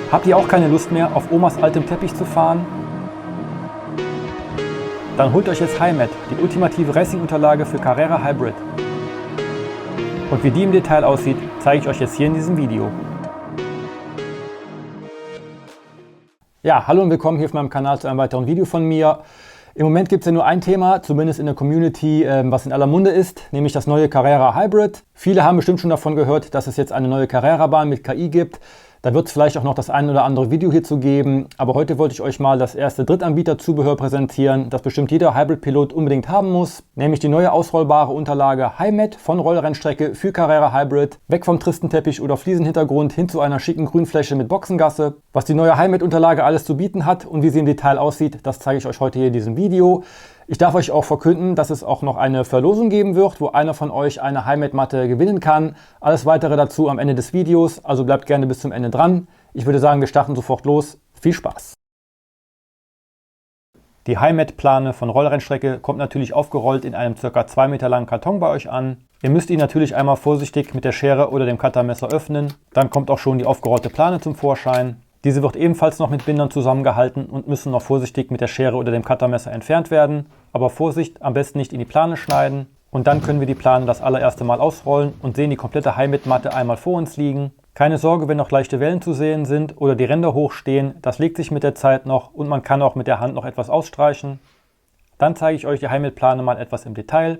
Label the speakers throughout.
Speaker 1: Habt ihr auch keine Lust mehr, auf Omas altem Teppich zu fahren? Dann holt euch jetzt Hi-Mat, die ultimative Racing-Unterlage für Carrera Hybrid. Und wie die im Detail aussieht, zeige ich euch jetzt hier in diesem Video. Ja, hallo und willkommen hier auf meinem Kanal zu einem weiteren Video von mir. Im Moment gibt es ja nur ein Thema, zumindest in der Community, was in aller Munde ist, nämlich das neue Carrera Hybrid. Viele haben bestimmt schon davon gehört, dass es jetzt eine neue Carrera-Bahn mit KI gibt. Da wird es vielleicht auch noch das ein oder andere Video hierzu geben, aber heute wollte ich euch mal das erste Drittanbieter-Zubehör präsentieren, das bestimmt jeder Hybrid-Pilot unbedingt haben muss, nämlich die neue ausrollbare Unterlage Hi-Mat von Rollrennstrecke für Carrera Hybrid, weg vom tristen Teppich oder Fliesenhintergrund hin zu einer schicken Grünfläche mit Boxengasse. Was die neue Hi-Mat-Unterlage alles zu bieten hat und wie sie im Detail aussieht, das zeige ich euch heute hier in diesem Video. Ich darf euch auch verkünden, dass es auch noch eine Verlosung geben wird, wo einer von euch eine Hi-Mat-Matte gewinnen kann. Alles weitere dazu am Ende des Videos, also bleibt gerne bis zum Ende dran. Ich würde sagen, wir starten sofort los. Viel Spaß! Die Hi-Mat-Plane von Rollrennstrecke kommt natürlich aufgerollt in einem ca. 2 Meter langen Karton bei euch an. Ihr müsst ihn natürlich einmal vorsichtig mit der Schere oder dem Cuttermesser öffnen. Dann kommt auch schon die aufgerollte Plane zum Vorschein. Diese wird ebenfalls noch mit Bindern zusammengehalten und müssen noch vorsichtig mit der Schere oder dem Cuttermesser entfernt werden. Aber Vorsicht, am besten nicht in die Plane schneiden. Und dann können wir die Plane das allererste Mal ausrollen und sehen die komplette Hi-Mat-Matte einmal vor uns liegen. Keine Sorge, wenn noch leichte Wellen zu sehen sind oder die Ränder hochstehen, das legt sich mit der Zeit noch und man kann auch mit der Hand noch etwas ausstreichen. Dann zeige ich euch die Hi-Mat-Plane mal etwas im Detail.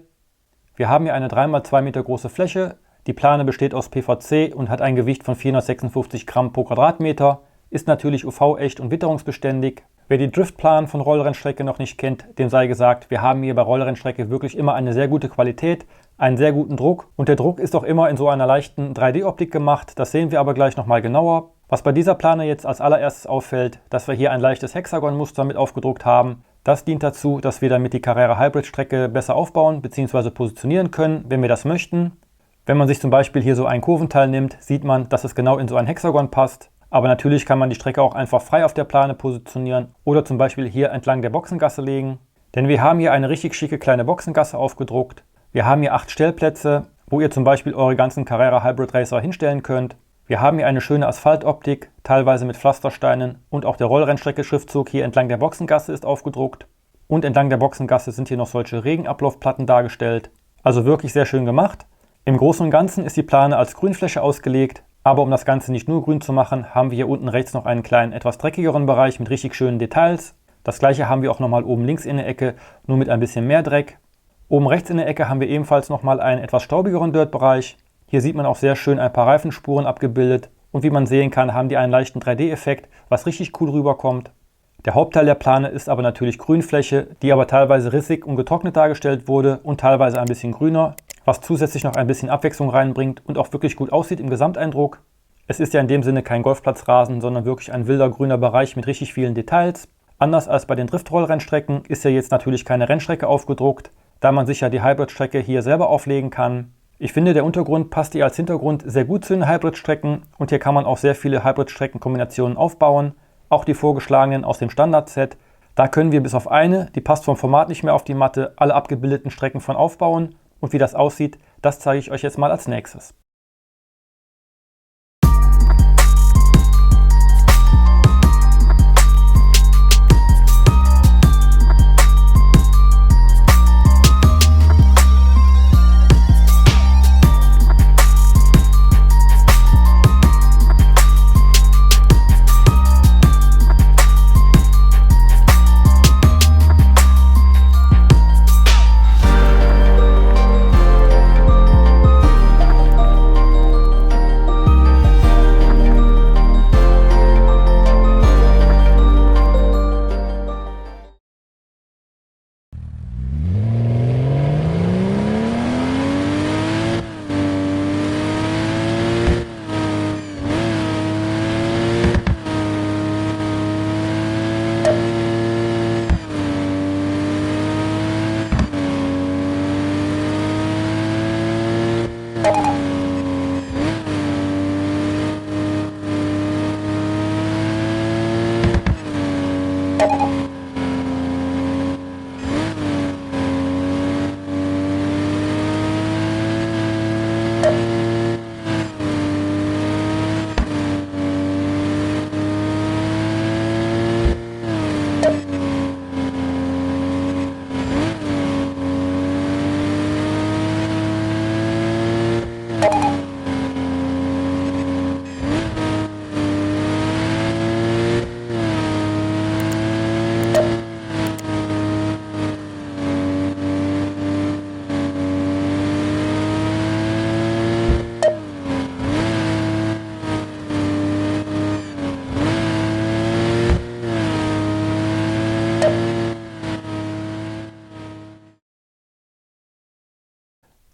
Speaker 1: Wir haben hier eine 3x2 Meter große Fläche. Die Plane besteht aus PVC und hat ein Gewicht von 456 Gramm pro Quadratmeter. Ist natürlich UV-echt und witterungsbeständig. Wer die Driftplan von Rollrennstrecke noch nicht kennt, dem sei gesagt, wir haben hier bei Rollrennstrecke wirklich immer eine sehr gute Qualität, einen sehr guten Druck und der Druck ist auch immer in so einer leichten 3D-Optik gemacht, das sehen wir aber gleich nochmal genauer. Was bei dieser Plane jetzt als allererstes auffällt, dass wir hier ein leichtes Hexagon-Muster mit aufgedruckt haben. Das dient dazu, dass wir damit die Carrera Hybrid-Strecke besser aufbauen bzw. positionieren können, wenn wir das möchten. Wenn man sich zum Beispiel hier so ein Kurventeil nimmt, sieht man, dass es genau in so ein Hexagon passt. Aber natürlich kann man die Strecke auch einfach frei auf der Plane positionieren oder zum Beispiel hier entlang der Boxengasse legen. Denn wir haben hier eine richtig schicke kleine Boxengasse aufgedruckt. Wir haben hier 8 Stellplätze, wo ihr zum Beispiel eure ganzen Carrera Hybrid Racer hinstellen könnt. Wir haben hier eine schöne Asphaltoptik, teilweise mit Pflastersteinen und auch der Rollrennstrecke-Schriftzug hier entlang der Boxengasse ist aufgedruckt. Und entlang der Boxengasse sind hier noch solche Regenablaufplatten dargestellt. Also wirklich sehr schön gemacht. Im Großen und Ganzen ist die Plane als Grünfläche ausgelegt. Aber um das Ganze nicht nur grün zu machen, haben wir hier unten rechts noch einen kleinen, etwas dreckigeren Bereich mit richtig schönen Details. Das gleiche haben wir auch nochmal oben links in der Ecke, nur mit ein bisschen mehr Dreck. Oben rechts in der Ecke haben wir ebenfalls nochmal einen etwas staubigeren Dirt-Bereich. Hier sieht man auch sehr schön ein paar Reifenspuren abgebildet. Und wie man sehen kann, haben die einen leichten 3D-Effekt, was richtig cool rüberkommt. Der Hauptteil der Plane ist aber natürlich Grünfläche, die aber teilweise rissig und getrocknet dargestellt wurde und teilweise ein bisschen grüner, was zusätzlich noch ein bisschen Abwechslung reinbringt und auch wirklich gut aussieht im Gesamteindruck. Es ist ja in dem Sinne kein Golfplatzrasen, sondern wirklich ein wilder grüner Bereich mit richtig vielen Details. Anders als bei den Drift-Rollrennstrecken ist ja jetzt natürlich keine Rennstrecke aufgedruckt, da man sich ja die Hybrid-Strecke hier selber auflegen kann. Ich finde, der Untergrund passt hier als Hintergrund sehr gut zu den Hybrid-Strecken und hier kann man auch sehr viele Hybrid-Strecken-Kombinationen aufbauen, auch die vorgeschlagenen aus dem Standard-Set. Da können wir bis auf eine, die passt vom Format nicht mehr auf die Matte, alle abgebildeten Strecken von aufbauen. Und wie das aussieht, das zeige ich euch jetzt mal als nächstes.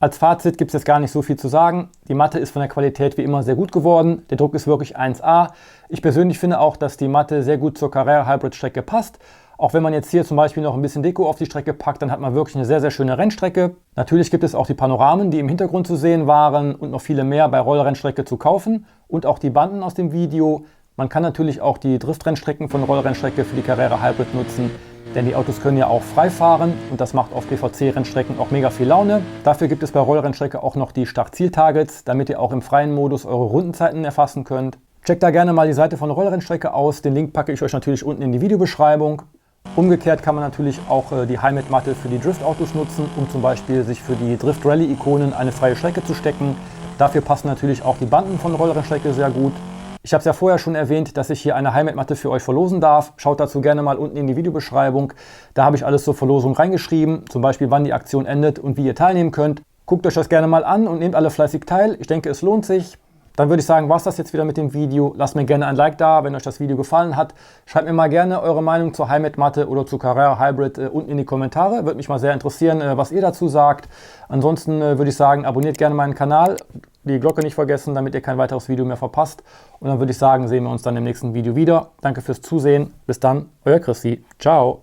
Speaker 1: Als Fazit gibt es jetzt gar nicht so viel zu sagen. Die Matte ist von der Qualität wie immer sehr gut geworden. Der Druck ist wirklich 1A. Ich persönlich finde auch, dass die Matte sehr gut zur Carrera Hybrid Strecke passt. Auch wenn man jetzt hier zum Beispiel noch ein bisschen Deko auf die Strecke packt, dann hat man wirklich eine sehr, sehr schöne Rennstrecke. Natürlich gibt es auch die Panoramen, die im Hintergrund zu sehen waren und noch viele mehr bei Rollrennstrecke zu kaufen. Und auch die Banden aus dem Video. Man kann natürlich auch die Driftrennstrecken von Rollrennstrecke für die Carrera Hybrid nutzen. Denn die Autos können ja auch frei fahren und das macht auf PVC-Rennstrecken auch mega viel Laune. Dafür gibt es bei Rollrennstrecke auch noch die Start-Ziel-Targets, damit ihr auch im freien Modus eure Rundenzeiten erfassen könnt. Checkt da gerne mal die Seite von Rollrennstrecke aus. Den Link packe ich euch natürlich unten in die Videobeschreibung. Umgekehrt kann man natürlich auch die Heimat-Matte für die Drift-Autos nutzen, um zum Beispiel sich für die Drift-Rally-Ikonen eine freie Strecke zu stecken. Dafür passen natürlich auch die Banden von Rollrennstrecke sehr gut. Ich habe es ja vorher schon erwähnt, dass ich hier eine Heimatmatte für euch verlosen darf. Schaut dazu gerne mal unten in die Videobeschreibung. Da habe ich alles zur Verlosung reingeschrieben, zum Beispiel wann die Aktion endet und wie ihr teilnehmen könnt. Guckt euch das gerne mal an und nehmt alle fleißig teil. Ich denke, es lohnt sich. Dann würde ich sagen, war es das jetzt wieder mit dem Video. Lasst mir gerne ein Like da, wenn euch das Video gefallen hat. Schreibt mir mal gerne eure Meinung zur Heimatmatte oder zur Carrera Hybrid unten in die Kommentare. Würde mich mal sehr interessieren, was ihr dazu sagt. Ansonsten würde ich sagen, abonniert gerne meinen Kanal. Die Glocke nicht vergessen, damit ihr kein weiteres Video mehr verpasst. Und dann würde ich sagen, sehen wir uns dann im nächsten Video wieder. Danke fürs Zusehen. Bis dann, euer Christi. Ciao.